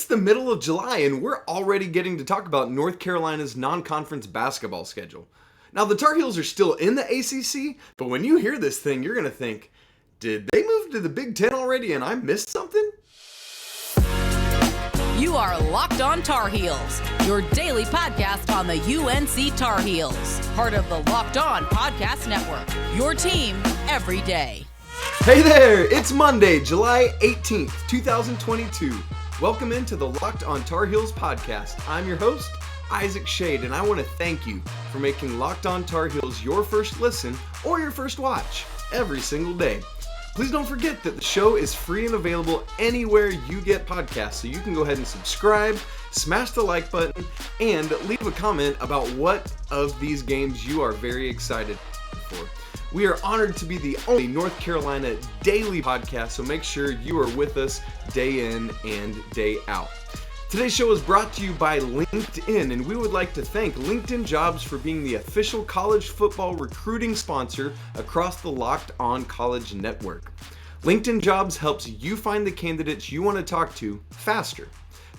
It's the middle of July and we're already getting to talk about North Carolina's non-conference basketball schedule. Now the Tar Heels are still in the ACC, but when you hear this thing, you're going to think, did they move to the Big Ten already and I missed something? You are Locked On Tar Heels, your daily podcast on the UNC Tar Heels. Part of the Locked On Podcast Network, your team every day. Hey there, it's Monday, July 18th, 2022. Welcome into the Locked On Tar Heels podcast. I'm your host, Isaac Shade, and I want to thank you for making Locked On Tar Heels your first listen or your first watch every single day. Please don't forget that the show is free and available anywhere you get podcasts, so you can go ahead and subscribe, smash the like button, and leave a comment about what of these games you are very excited for. We are honored to be the only North Carolina daily podcast, so make sure you are with us day in and day out. Today's show is brought to you by LinkedIn, and we would like to thank LinkedIn Jobs for being the official college football recruiting sponsor across the Locked On College Network. LinkedIn Jobs helps you find the candidates you want to talk to faster.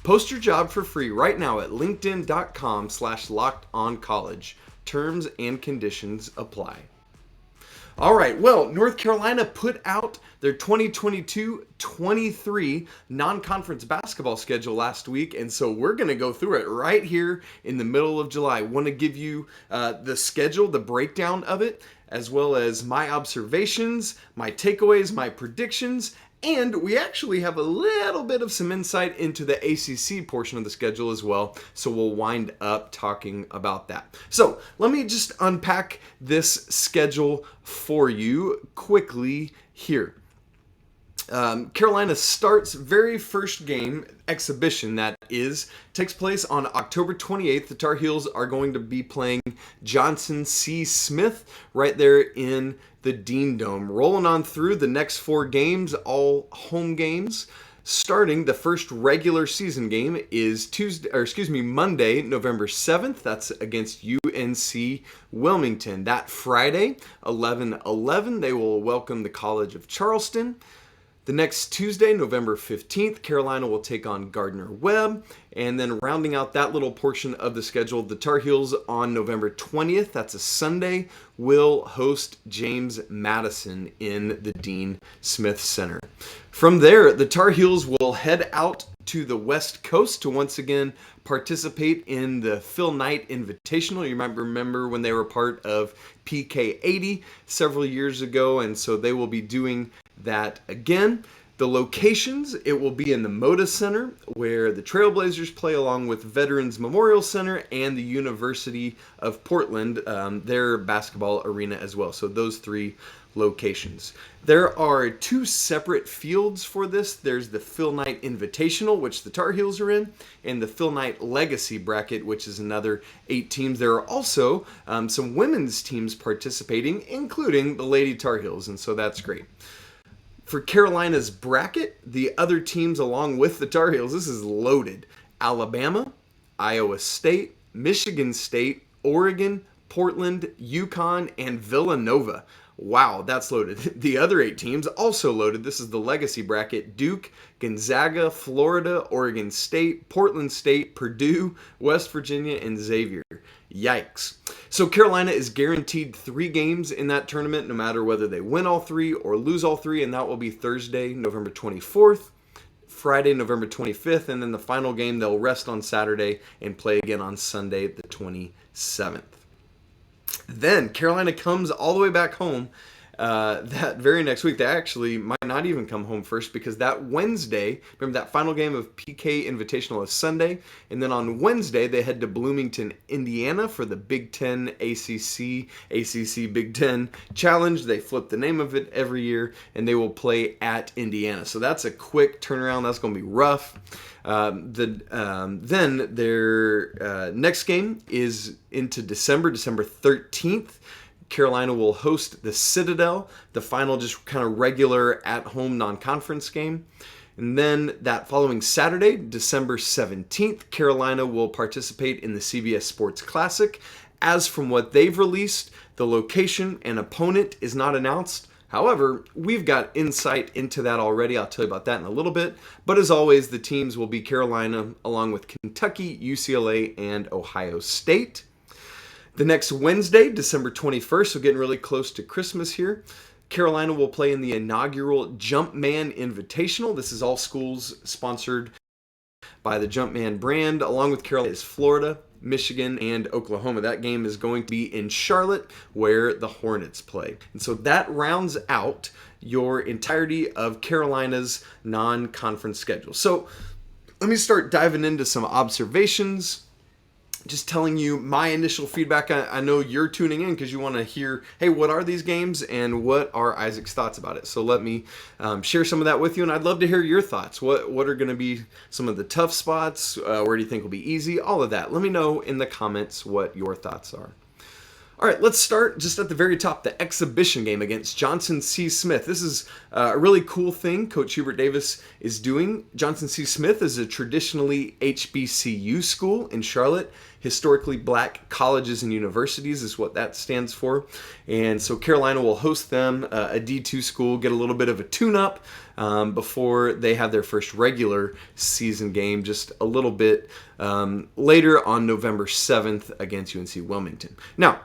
Post your job for free right now at linkedin.com/lockedoncollege. Terms and conditions apply. All right, well, North Carolina put out their 2022-23 non-conference basketball schedule last week, and so we're going to go through it right here in the middle of July. Want to give you the schedule, the breakdown of it, as well as my observations, my takeaways, my predictions, and we actually have a little bit of some insight into the ACC portion of the schedule as well, so we'll wind up talking about that. So let me just unpack this schedule for you quickly here. Carolina starts very first game, exhibition that is, takes place on October 28th. The Tar Heels are going to be playing Johnson C. Smith right there in the Dean Dome. Rolling on through the next four games, all home games. Starting the first regular season game is Monday, November 7th. That's against UNC Wilmington. That Friday, 11/11, they will welcome the College of Charleston. The next Tuesday, November 15th, Carolina will take on Gardner-Webb. And then rounding out that little portion of the schedule, the Tar Heels on November 20th, that's a Sunday, will host James Madison in the Dean Smith Center. From there, the Tar Heels will head out to the West Coast to once again participate in the Phil Knight Invitational. You might remember when they were part of PK80 several years ago, and so they will be doing that again. The locations, it will be in the Moda Center, where the Trailblazers play, along with Veterans Memorial Center and the University of Portland, their basketball arena as well. So those three locations. There are two separate fields for this. There's the Phil Knight Invitational, which the Tar Heels are in, and the Phil Knight Legacy Bracket, which is another 8 teams. There are also some women's teams participating, including the Lady Tar Heels, and so that's great. For Carolina's bracket, the other teams along with the Tar Heels, this is loaded. Alabama, Iowa State, Michigan State, Oregon, Portland, UConn, and Villanova. Wow, that's loaded. The other 8 teams also loaded. This is the legacy bracket. Duke, Gonzaga, Florida, Oregon State, Portland State, Purdue, West Virginia, and Xavier. Yikes. So Carolina is guaranteed 3 games in that tournament, no matter whether they win all 3 or lose all 3, and that will be Thursday, November 24th, Friday, November 25th, and then the final game they'll rest on Saturday and play again on Sunday, the 27th. Then Carolina comes all the way back home that very next week. They actually might not even come home first, because that Wednesday, remember that final game of PK Invitational is Sunday, and then on Wednesday they head to Bloomington, Indiana for the Big Ten ACC Big Ten Challenge. They flip the name of it every year, and they will play at Indiana. So that's a quick turnaround. That's going to be rough. Then their next game is into December 13th. Carolina will host the Citadel, the final just kind of regular at-home non-conference game. And then that following Saturday, December 17th, Carolina will participate in the CBS Sports Classic. As from what they've released, the location and opponent is not announced. However, we've got insight into that already. I'll tell you about that in a little bit. But as always, the teams will be Carolina along with Kentucky, UCLA, and Ohio State. The next Wednesday, December 21st, so getting really close to Christmas here, Carolina will play in the inaugural Jumpman Invitational. This is all schools sponsored by the Jumpman brand. Along with Carolina is Florida, Michigan, and Oklahoma. That game is going to be in Charlotte, where the Hornets play. And so that rounds out your entirety of Carolina's non-conference schedule. So let me start diving into some observations, just telling you my initial feedback. I know you're tuning in because you want to hear, hey, what are these games and what are Isaac's thoughts about it? So let me share some of that with you, and I'd love to hear your thoughts. What are going to be some of the tough spots? Where do you think will be easy? All of that. Let me know in the comments what your thoughts are. All right, let's start just at the very top, the exhibition game against Johnson C. Smith. This is a really cool thing Coach Hubert Davis is doing. Johnson C. Smith is a traditionally HBCU school in Charlotte. Historically Black colleges and universities is what that stands for. And so Carolina will host them, a D2 school, get a little bit of a tune-up before they have their first regular season game just a little bit later on November 7th against UNC Wilmington. Now,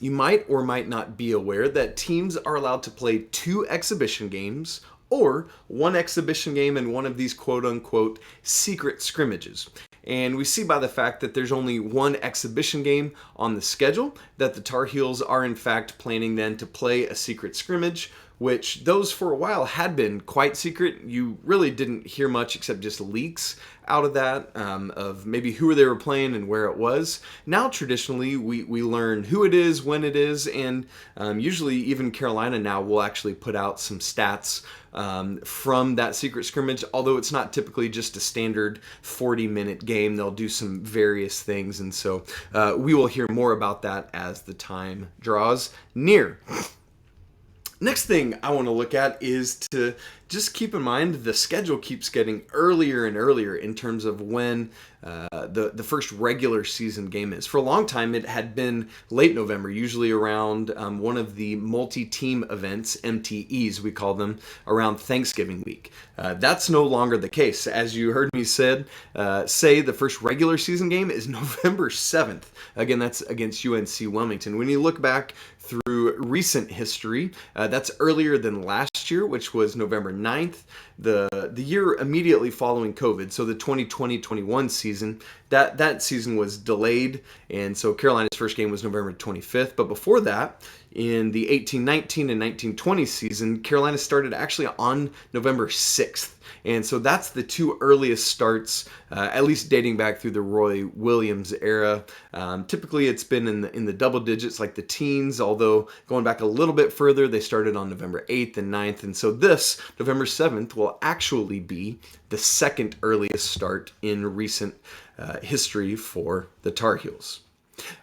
you might or might not be aware that teams are allowed to play 2 exhibition games or 1 exhibition game and one of these quote-unquote secret scrimmages. And we see by the fact that there's only 1 exhibition game on the schedule that the Tar Heels are in fact planning then to play a secret scrimmage, which those for a while had been quite secret. You really didn't hear much except just leaks out of that, of maybe who they were playing and where it was. Now traditionally we learn who it is, when it is, and usually even Carolina now will actually put out some stats from that secret scrimmage, although it's not typically just a standard 40-minute game. They'll do some various things, and so we will hear more about that as the time draws near. Next thing I want to look at is to just keep in mind the schedule keeps getting earlier and earlier in terms of when the first regular season game is. For a long time, it had been late November, usually around one of the multi-team events, MTEs we call them, around Thanksgiving week. That's no longer the case. As you heard me say, the first regular season game is November 7th. Again, that's against UNC Wilmington. When you look back through recent history, that's earlier than last year, which was November 9th, the year immediately following COVID. So the 2020-21 season, that season was delayed, and so Carolina's first game was November 25th. But before that, in the 18-19 and 19-20 season, Carolina started actually on November 6th. And so that's the 2 earliest starts, at least dating back through the Roy Williams era. Typically, it's been in the double digits, like the teens, although going back a little bit further, they started on November 8th and 9th. And so this, November 7th, will actually be the 2nd earliest start in recent history for the Tar Heels.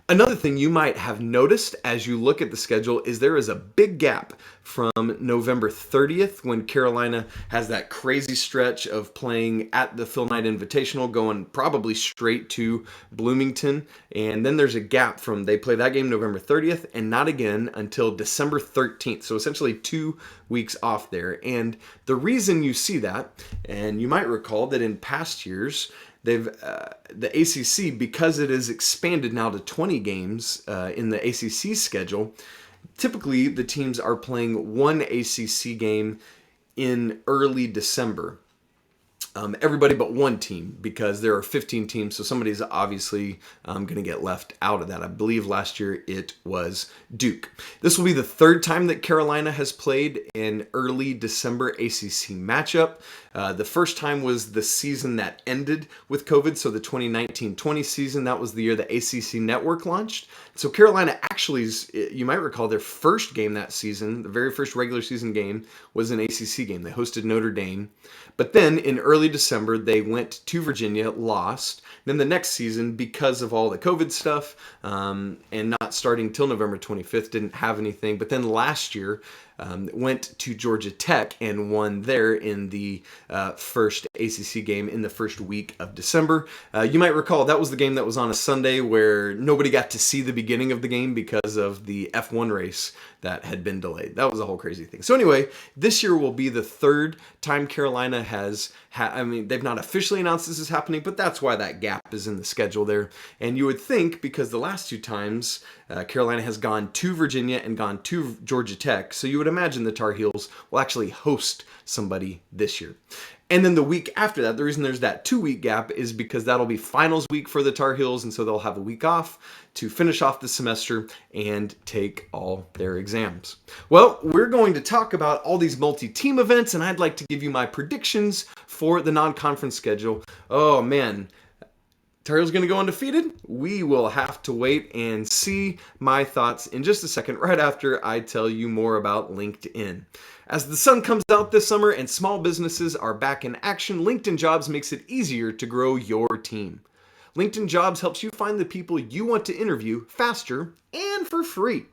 Another thing you might have noticed as you look at the schedule is there is a big gap from November 30th, when Carolina has that crazy stretch of playing at the Phil Knight Invitational, going probably straight to Bloomington. And then there's a gap from they play that game November 30th and not again until December 13th. So essentially 2 weeks off there. And the reason you see that, and you might recall that in past years, the ACC, because it is expanded now to 20 games in the ACC schedule, typically the teams are playing 1 ACC game in early December. Everybody but 1 team, because there are 15 teams, so somebody's obviously going to get left out of that. I believe last year it was Duke. This will be the 3rd time that Carolina has played an early December ACC matchup. The first time was the season that ended with COVID, so the 2019-20 season. That was the year the ACC Network launched. So Carolina actually, you might recall, their first game that season, the very first regular season game, was an ACC game. They hosted Notre Dame. But then in early December, they went to Virginia, lost. Then the next season, because of all the COVID stuff and not starting till November 25th, didn't have anything. But then last year, went to Georgia Tech and won there in the first ACC game in the first week of December. You might recall that was the game that was on a Sunday where nobody got to see the beginning of the game because of the F1 race that had been delayed. That was a whole crazy thing. So anyway, this year will be the third time Carolina has, they've not officially announced this is happening, but that's why that gap is in the schedule there. And you would think, because the last two times Carolina has gone to Virginia and gone to Georgia Tech, so you would imagine the Tar Heels will actually host somebody this year. And then the week after that, the reason there's that 2-week gap is because that'll be finals week for the Tar Heels, and so they'll have a week off to finish off the semester and take all their exams. Well, we're going to talk about all these multi-team events, and I'd like to give you my predictions for the non-conference schedule. Oh man, Tar Heels going to go undefeated? We will have to wait and see my thoughts in just a second, right after I tell you more about LinkedIn. As the sun comes out this summer and small businesses are back in action, LinkedIn Jobs makes it easier to grow your team. LinkedIn Jobs helps you find the people you want to interview faster and for free.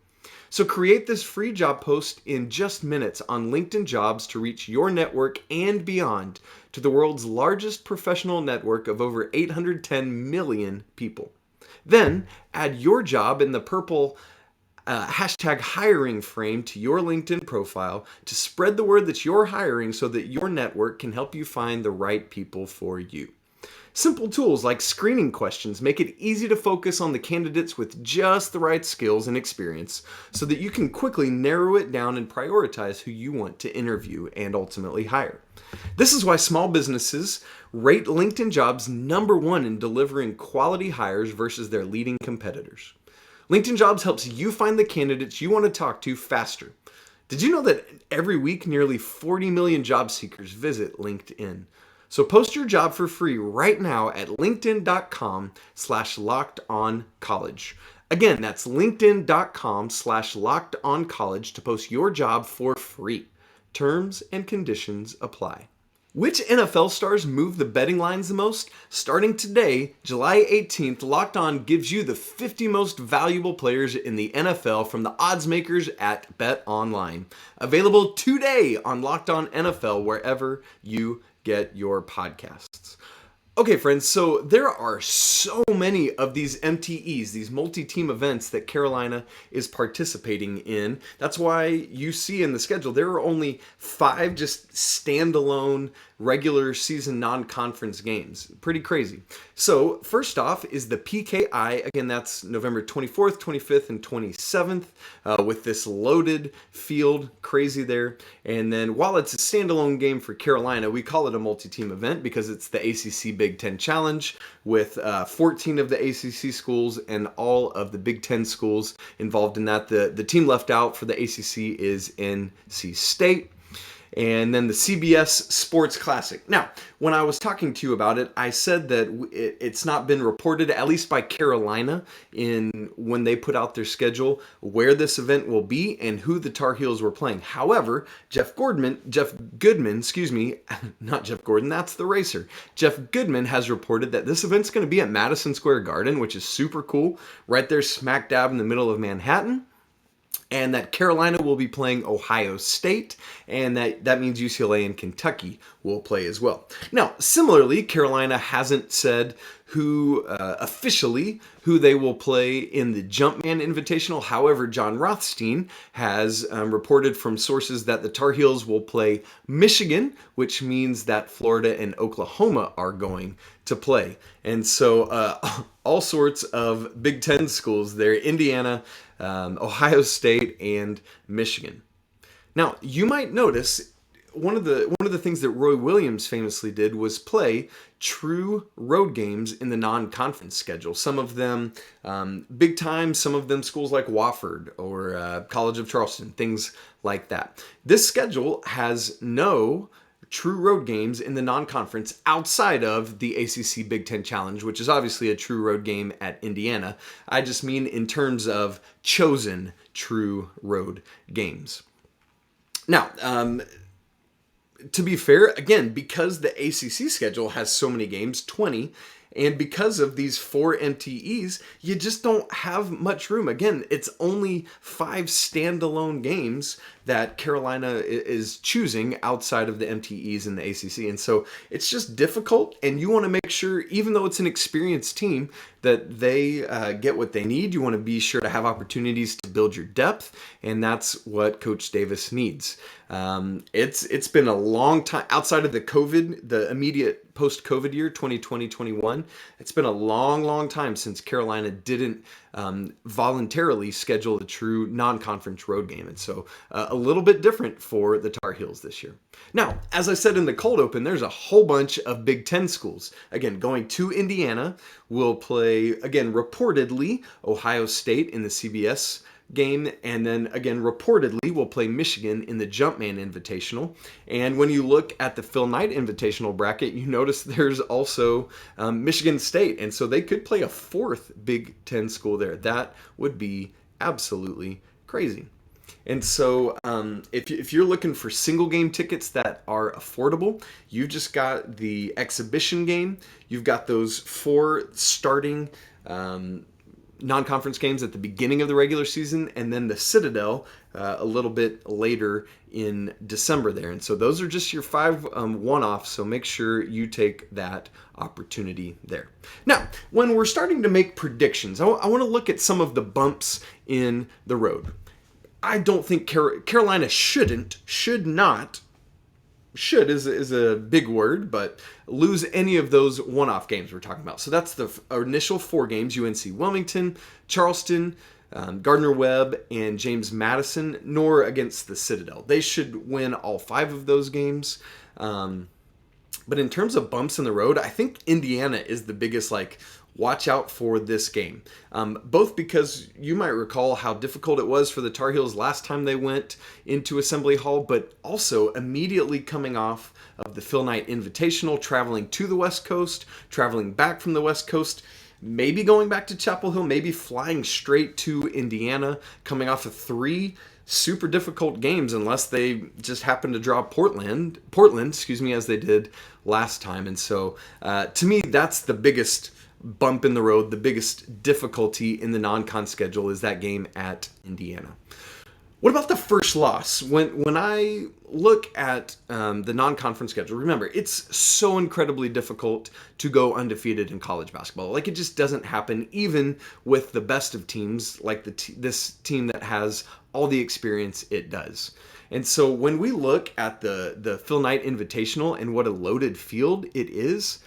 So create this free job post in just minutes on LinkedIn Jobs to reach your network and beyond to the world's largest professional network of over 810 million people. Then add your job in the purple hashtag hiring frame to your LinkedIn profile to spread the word that you're hiring so that your network can help you find the right people for you. Simple tools like screening questions make it easy to focus on the candidates with just the right skills and experience so that you can quickly narrow it down and prioritize who you want to interview and ultimately hire. This is why small businesses rate LinkedIn Jobs #1 in delivering quality hires versus their leading competitors. LinkedIn Jobs helps you find the candidates you want to talk to faster. Did you know that every week nearly 40 million job seekers visit LinkedIn? So post your job for free right now at linkedin.com/lockedoncollege. Again, that's linkedin.com/lockedoncollege to post your job for free. Terms and conditions apply. Which NFL stars move the betting lines the most? Starting today, July 18th, Locked On gives you the 50 most valuable players in the NFL from the odds makers at BetOnline. Available today on Locked On NFL wherever you get your podcasts. Okay, friends, so there are so many of these MTEs, these multi-team events that Carolina is participating in. That's why you see in the schedule, there are only 5 just standalone regular season non-conference games. Pretty crazy. So first off is the PKI. Again, that's November 24th, 25th, and 27th with this loaded field. Crazy there. And then while it's a standalone game for Carolina, we call it a multi-team event because it's the ACC Big Ten Challenge with 14 of the ACC schools and all of the Big Ten schools involved in that. The team left out for the ACC is NC State. And then the CBS Sports Classic. Now, when I was talking to you about it, I said that it's not been reported, at least by Carolina, in when they put out their schedule, where this event will be and who the Tar Heels were playing. However, Jeff Goodman, not Jeff Gordon, that's the racer. Jeff Goodman has reported that this event's going to be at Madison Square Garden, which is super cool, right there smack dab in the middle of Manhattan. And that Carolina will be playing Ohio State, and that means UCLA and Kentucky will play as well. Now, similarly, Carolina hasn't said officially who they will play in the Jumpman Invitational. However, John Rothstein has reported from sources that the Tar Heels will play Michigan, which means that Florida and Oklahoma are going to play. And so all sorts of Big Ten schools there, Indiana, Ohio State, and Michigan. Now, you might notice one of the things that Roy Williams famously did was play true road games in the non-conference schedule. Some of them big time, some of them schools like Wofford or College of Charleston, things like that. This schedule has no true road games in the non-conference outside of the ACC Big Ten Challenge, which is obviously a true road game at Indiana. I just mean in terms of chosen true road games. Now, to be fair, again, because the ACC schedule has so many games, 20, and because of these 4 MTEs, you just don't have much room. Again, it's only 5 standalone games that Carolina is choosing outside of the MTEs and the ACC. And so it's just difficult, and you want to make sure, even though it's an experienced team, that they get what they need. You want to be sure to have opportunities to build your depth, and that's what Coach Davis needs. It's been a long time outside of the immediate post-COVID year, 2020-21. It's been a long time since Carolina didn't voluntarily schedule a true non-conference road game. And so a little bit different for the Tar Heels this year. Now, as I said in the cold open, there's a whole bunch of Big Ten schools. Again, going to Indiana, will play, again, reportedly, Ohio State in the CBS game, and then again reportedly will play Michigan in the Jumpman Invitational. And when you look at the Phil Knight Invitational bracket, you notice there's also Michigan State, and so they could play a fourth Big Ten school there. That would be absolutely crazy. And so if you're looking for single game tickets that are affordable, you've just got the exhibition game. You've got those 4 starting non-conference games at the beginning of the regular season, and then the Citadel a little bit later in December there. And so those are just your 5 one-offs, so make sure you take that opportunity there. Now, when we're starting to make predictions, I want to look at some of the bumps in the road. I don't think Carolina should is a big word, but lose any of those one-off games we're talking about. So that's the initial 4 games: UNC Wilmington, Charleston, Gardner-Webb, and James Madison, nor against the Citadel. They should win all 5 of those games. But in terms of bumps in the road, I think Indiana is the biggest, watch out for this game. Both because you might recall how difficult it was for the Tar Heels last time they went into Assembly Hall, but also immediately coming off of the Phil Knight Invitational, traveling to the West Coast, traveling back from the West Coast, maybe going back to Chapel Hill, maybe flying straight to Indiana, coming off of 3 super difficult games, unless they just happen to draw Portland, as they did last time. And so to me, that's the biggest bump in the road, the biggest difficulty in the non-con schedule is that game at Indiana. What about the first loss? When I look at the non-conference schedule, remember, it's so incredibly difficult to go undefeated in college basketball. It just doesn't happen, even with the best of teams, like this team that has all the experience it does. And so when we look at the Phil Knight Invitational and what a loaded field it is,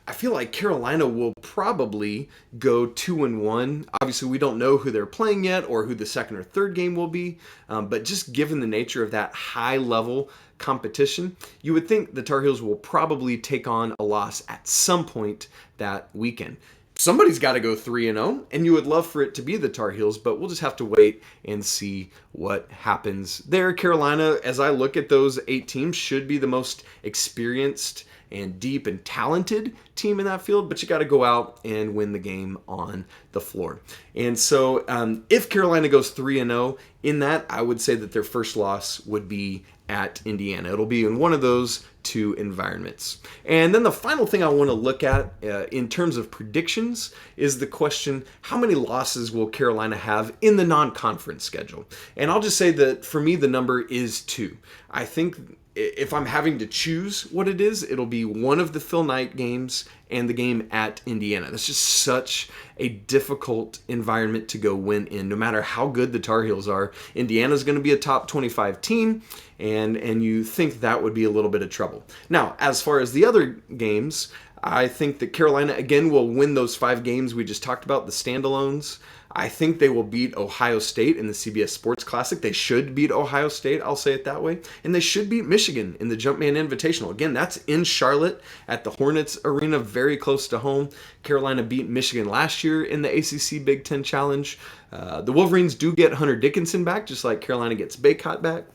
I feel like Carolina will probably go 2-1. Obviously, we don't know who they're playing yet or who the second or third game will be. But just given the nature of that high-level competition, you would think the Tar Heels will probably take on a loss at some point that weekend. Somebody's got to go 3-0, and you would love for it to be the Tar Heels, but we'll just have to wait and see what happens there. Carolina, as I look at those 8 teams, should be the most experienced and deep and talented team in that field, but you got to go out and win the game on the floor. And so if Carolina goes 3-0 in that, I would say that their first loss would be at Indiana. It'll be in one of those 2 environments. And then the final thing I want to look at in terms of predictions is the question, how many losses will Carolina have in the non-conference schedule? And I'll just say that for me, the number is 2. I think if I'm having to choose what it is, it'll be one of the Phil Knight games and the game at Indiana. That's just such a difficult environment to go win in, no matter how good the Tar Heels are. Indiana's going to be a top 25 team, and you think that would be a little bit of trouble. Now, as far as the other games, I think that Carolina, again, will win those 5 games we just talked about, the standalones. I think they will beat Ohio State in the CBS Sports Classic. They should beat Ohio State, I'll say it that way. And they should beat Michigan in the Jumpman Invitational. Again, that's in Charlotte at the Hornets Arena, very close to home. Carolina beat Michigan last year in the ACC Big Ten Challenge. The Wolverines do get Hunter Dickinson back, just like Carolina gets Bacot back.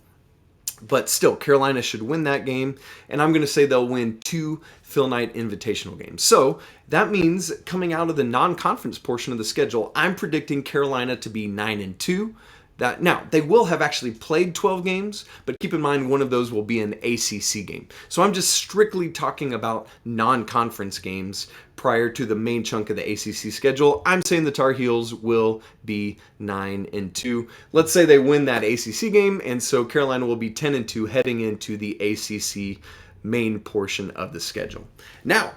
But still, Carolina should win that game, and I'm going to say they'll win 2 Phil Knight Invitational games. So that means coming out of the non-conference portion of the schedule, I'm predicting Carolina to be 9-2, Now, they will have actually played 12 games, but keep in mind one of those will be an ACC game. So I'm just strictly talking about non-conference games prior to the main chunk of the ACC schedule. I'm saying the Tar Heels will be 9-2. Let's say they win that ACC game, and so Carolina will be 10-2 heading into the ACC main portion of the schedule. Now,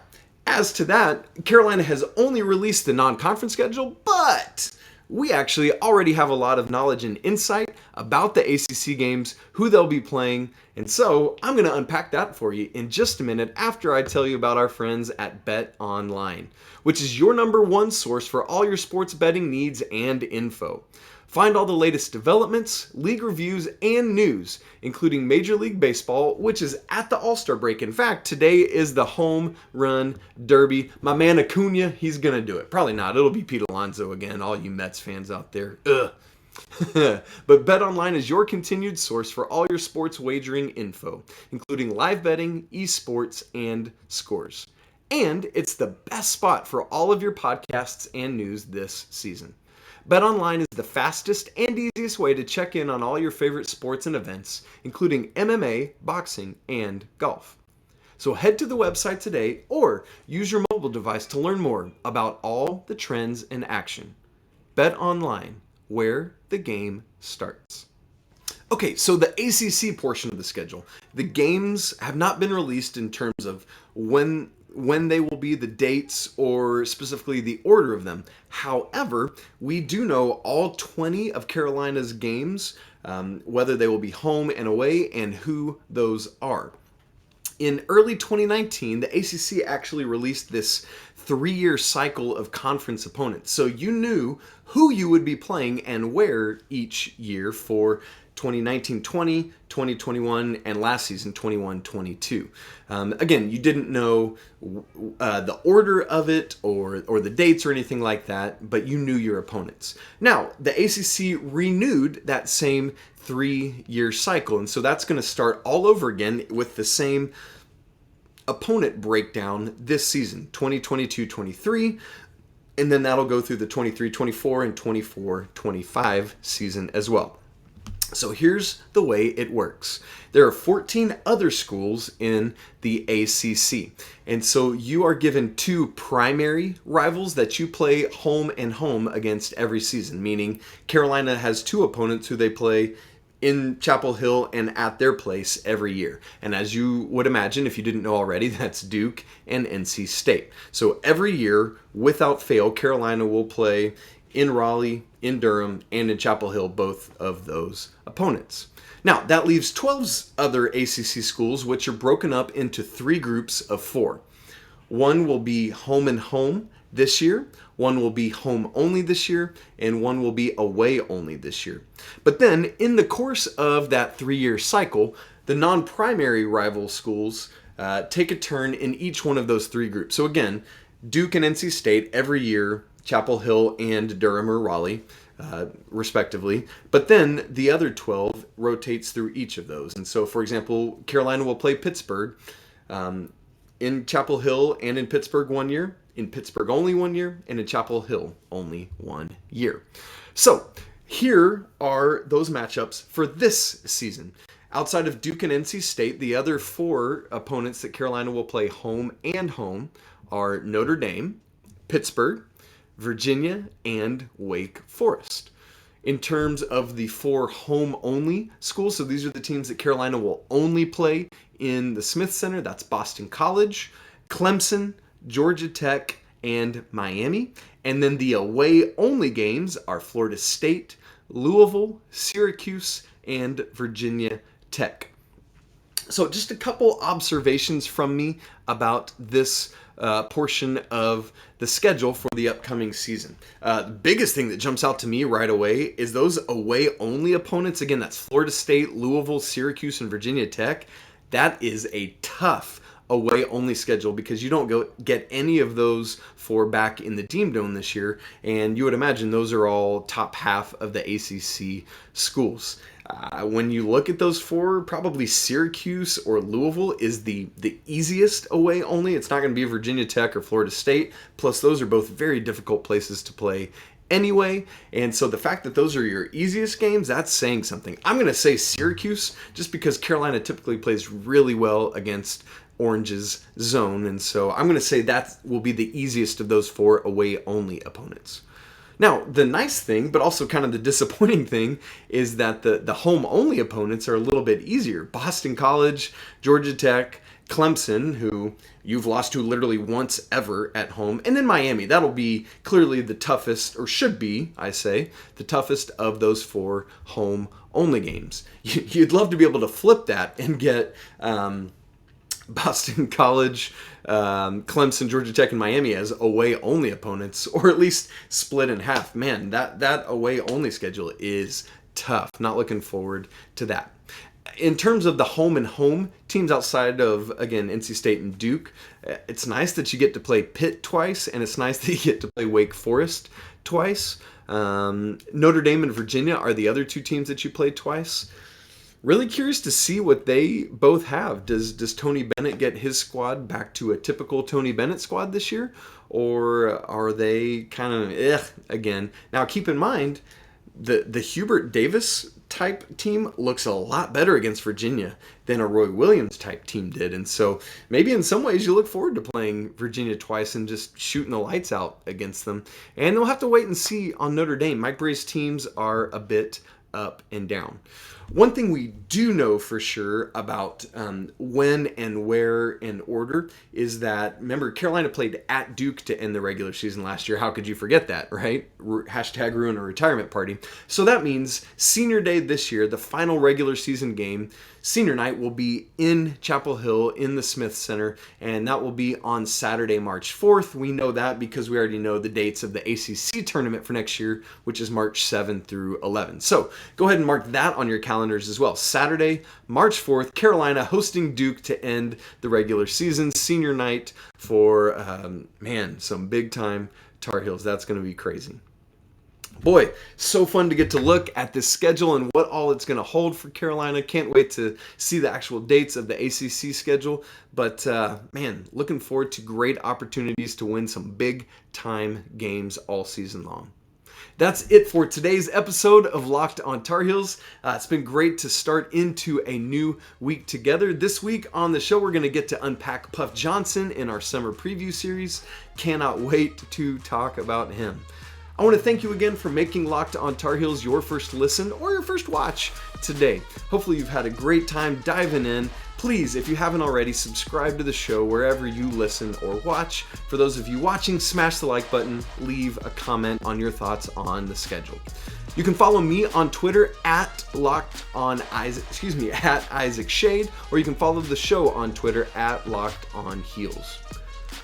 as to that, Carolina has only released the non-conference schedule, but we actually already have a lot of knowledge and insight about the ACC games, who they'll be playing, and so I'm going to unpack that for you in just a minute after I tell you about our friends at Bet Online, which is your number one source for all your sports betting needs and info. Find all the latest developments, league reviews, and news, including Major League Baseball, which is at the All-Star break. In fact, today is the home run derby. My man Acuna, he's going to do it. Probably not. It'll be Pete Alonso again, all you Mets fans out there. Ugh. But BetOnline is your continued source for all your sports wagering info, including live betting, esports, and scores. And it's the best spot for all of your podcasts and news this season. BetOnline is the fastest and easiest way to check in on all your favorite sports and events, including MMA, boxing, and golf. So head to the website today or use your mobile device to learn more about all the trends in action. BetOnline, where the game starts. Okay, so the ACC portion of the schedule. The games have not been released in terms of when they will be, the dates, or specifically the order of them. However, we do know all 20 of Carolina's games, whether they will be home and away, and who those are. In early 2019, the ACC actually released this 3-year cycle of conference opponents. So you knew who you would be playing and where each year for 2019-20, 2021, and last season 21-22. Again, you didn't know the order of it or the dates or anything like that, but you knew your opponents. Now, the ACC renewed that same 3-year cycle, and so that's going to start all over again with the same opponent breakdown this season, 2022-23, and then that'll go through the 23-24 and 24-25 season as well. So here's the way it works. There are 14 other schools in the ACC. And so you are given 2 primary rivals that you play home and home against every season, meaning Carolina has 2 opponents who they play in Chapel Hill and at their place every year. And as you would imagine, if you didn't know already, that's Duke and NC State. So every year, without fail, Carolina will play in Raleigh, in Durham, and in Chapel Hill, both of those opponents. Now, that leaves 12 other ACC schools, which are broken up into 3 groups of 4. One will be home and home this year, one will be home only this year, and one will be away only this year. But then, in the course of that 3-year cycle, the non-primary rival schools take a turn in each one of those 3 groups. So again, Duke and NC State every year, Chapel Hill and Durham or Raleigh, respectively. But then the other 12 rotates through each of those. And so, for example, Carolina will play Pittsburgh in Chapel Hill and in Pittsburgh 1 year, in Pittsburgh only 1 year, and in Chapel Hill only 1 year. So here are those matchups for this season. Outside of Duke and NC State, the other 4 opponents that Carolina will play home and home are Notre Dame, Pittsburgh, Virginia, and Wake Forest. In terms of the 4 home-only schools, so these are the teams that Carolina will only play in the Smith Center. That's Boston College, Clemson, Georgia Tech, and Miami. And then the away-only games are Florida State, Louisville, Syracuse, and Virginia Tech. So just a couple observations from me about this portion of the schedule for the upcoming season. The biggest thing that jumps out to me right away is those away-only opponents. Again, that's Florida State, Louisville, Syracuse, and Virginia Tech. That is a tough away-only schedule because you don't get any of those 4 back in the Dean Dome this year, and you would imagine those are all top half of the ACC schools. When you look at those 4, probably Syracuse or Louisville is the easiest away only. It's not going to be Virginia Tech or Florida State. Plus, those are both very difficult places to play anyway. And so the fact that those are your easiest games, that's saying something. I'm going to say Syracuse just because Carolina typically plays really well against Orange's zone. And so I'm going to say that will be the easiest of those 4 away-only opponents. Now, the nice thing, but also kind of the disappointing thing, is that the home-only opponents are a little bit easier. Boston College, Georgia Tech, Clemson, who you've lost to literally once ever at home, and then Miami. That'll be clearly the toughest, or should be, I say, the toughest of those 4 home-only games. You'd love to be able to flip that and get Boston College, Clemson, Georgia Tech, and Miami as away-only opponents, or at least split in half. Man, that away-only schedule is tough. Not looking forward to that. In terms of the home and home teams outside of, again, NC State and Duke, it's nice that you get to play Pitt twice, and it's nice that you get to play Wake Forest twice. Notre Dame and Virginia are the other 2 teams that you played twice. Really curious to see what they both have. Does Tony Bennett get his squad back to a typical Tony Bennett squad this year? Or are they kind of again? Now keep in mind, the Hubert Davis type team looks a lot better against Virginia than a Roy Williams type team did. And so maybe in some ways you look forward to playing Virginia twice and just shooting the lights out against them. And we'll have to wait and see on Notre Dame. Mike Bray's teams are a bit up and down. One thing we do know for sure about when and where in order is that, remember, Carolina played at Duke to end the regular season last year. How could you forget that, right? Hashtag ruin a retirement party. So that means senior day this year, the final regular season game, senior night, will be in Chapel Hill in the Smith Center, and that will be on Saturday, March 4th. We know that because we already know the dates of the ACC tournament for next year, which is March 7 through 11. So go ahead and mark that on your calendars as well. Saturday, March 4th, Carolina hosting Duke to end the regular season. Senior night for, some big-time Tar Heels. That's going to be crazy. Boy, so fun to get to look at this schedule and what all it's going to hold for Carolina. Can't wait to see the actual dates of the ACC schedule. But, looking forward to great opportunities to win some big-time games all season long. That's it for today's episode of Locked on Tar Heels. It's been great to start into a new week together. This week on the show, we're going to get to unpack Puff Johnson in our summer preview series. Cannot wait to talk about him. I want to thank you again for making Locked on Tar Heels your first listen or your first watch today. Hopefully you've had a great time diving in. Please, if you haven't already, subscribe to the show wherever you listen or watch. For those of you watching, smash the like button, leave a comment on your thoughts on the schedule. You can follow me on Twitter at Isaac Shade, or you can follow the show on Twitter at Locked on Heels.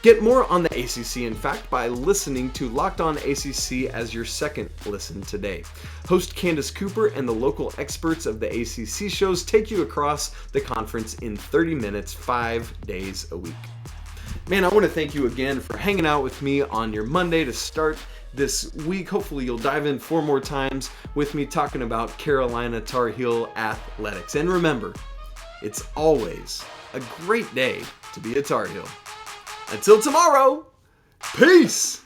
Get more on the ACC, in fact, by listening to Locked On ACC as your second listen today. Host Candace Cooper and the local experts of the ACC shows take you across the conference in 30 minutes, 5 days a week. Man, I want to thank you again for hanging out with me on your Monday to start this week. Hopefully you'll dive in 4 more times with me talking about Carolina Tar Heel athletics. And remember, it's always a great day to be a Tar Heel. Until tomorrow, peace!